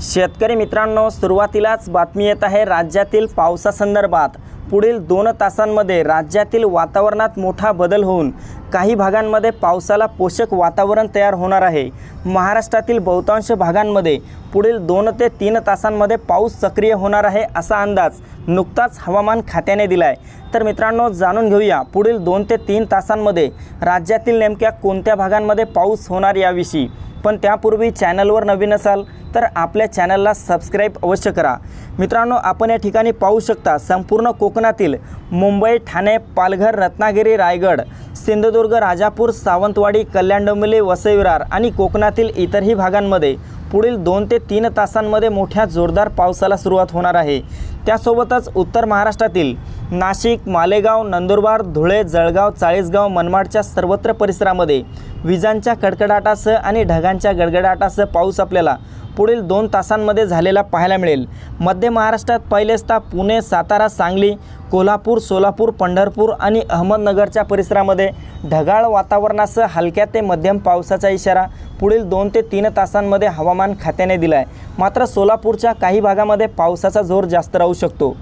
शेतकरी मित्रांनो, सुरुवातीलाच बातमी येत आहे राज्यातील पावसासंदर्भात। पुढील 2 तासांमध्ये राज्यातील वातावरणात मोठा बदल होऊन काही भागांमध्ये पावसाला पोषक वातावरण तयार होणार आहे। महाराष्ट्रातील बहुतांश भागांमध्ये पुढील 2 ते 3 तासांमध्ये पाऊस सक्रिय होणार आहे असा अंदाज नुकताच हवामान खात्याने दिलाय। तर मित्रांनो, जाणून घेऊया पुढील 2 ते 3 तासांमध्ये राज्यातील नेमक्या कोणत्या भागांमध्ये पाऊस होणार याविषयी। पण त्यापूर्वी चॅनलवर नवीन असाल तर आपल्या चॅनलला सबस्क्राइब अवश्य करा। मित्रांनो, आपण या ठिकाणी पाहू शकता संपूर्ण कोकणातील मुंबई, ठाणे, पालघर, रत्नागिरी, रायगड, सिंधुदुर्ग, राजापूर, सावंतवाडी, कल्याण, डोंबिवली, वसई विरार आणि कोकणातील इतरही भागांमध्ये पुढील 2 ते 3 तासांमध्ये मोठ्या जोरदार पावसाला सुरुवात होणार आहे। त्यासोबतच उत्तर महाराष्ट्रातील नाशिक, मालेगाव, नंदुरबार, धुळे, जळगाव, चाळीसगाव, मनमाडच्या सर्वत्र परिसरामध्ये विजांच्या कडकडाटासह आणि ढगांच्या गडगडाटासह पाऊस आपल्याला पुढील 2 तासांमध्ये झालेला पाहायला मिळेल। मध्य महाराष्ट्रात पहिलेस्ता पुणे, सातारा, सांगली, कोल्हापूर, सोलापूर, पंढरपूर आणि अहमदनगरच्या परिसरामध्ये ढगाळ वातावरणासह हलक्या ते मध्यम पावसाचा इशारा पुढील 2 ते 3 तासांमध्ये हवामान खात्याने दिला आहे। मात्र सोलापूरच्या काही भागामध्ये पावसाचा जोर जास्त राहू शकतो।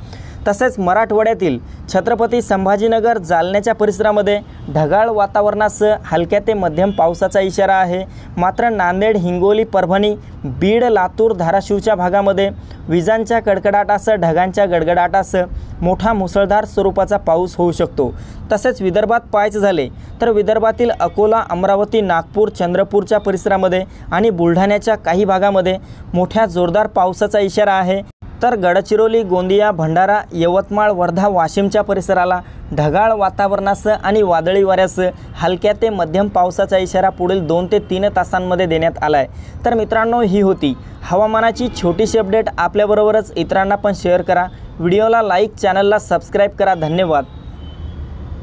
तसेच मराठवाड्यातील छत्रपती संभाजीनगर, जालन्याच्या परिसरामध्ये ढगाळ वातावरणासह हलक्या ते मध्यम पावसाचा इशारा आहे। मात्र नांदेड, हिंगोली, परभणी, बीड, लातूर, धाराशिवच्या भागामध्ये विजांच्या कडकडाटासह ढगांच्या गडगडाटासह मोठा मुसळधार स्वरूपाचा पाऊस होऊ शकतो। तसेच विदर्भात पाहायचे झाले तर विदर्भातील अकोला, अमरावती, नागपूर, चंद्रपूरच्या परिसरामध्ये आणि बुलढाण्याच्या काही भागामध्ये मोठ्या जोरदार पावसाचा इशारा आहे। तर गडचिरोली, गोंदिया, भंडारा, यवतमाळ, वर्धा, वाशिमच्या परिसराला ढगाळ वातावरणासह आणि वादळी वाऱ्यासह हलक्या ते मध्यम पावसाचा इशारा पुढील 2 ते 3 तासांमध्ये देण्यात आला आहे। तर मित्रांनो, ही होती हवामानाची छोटीशी अपडेट। आपल्याबरोबरच इतरांना पण शेअर करा। व्हिडिओला लाईक, चॅनलला सबस्क्राईब करा। धन्यवाद।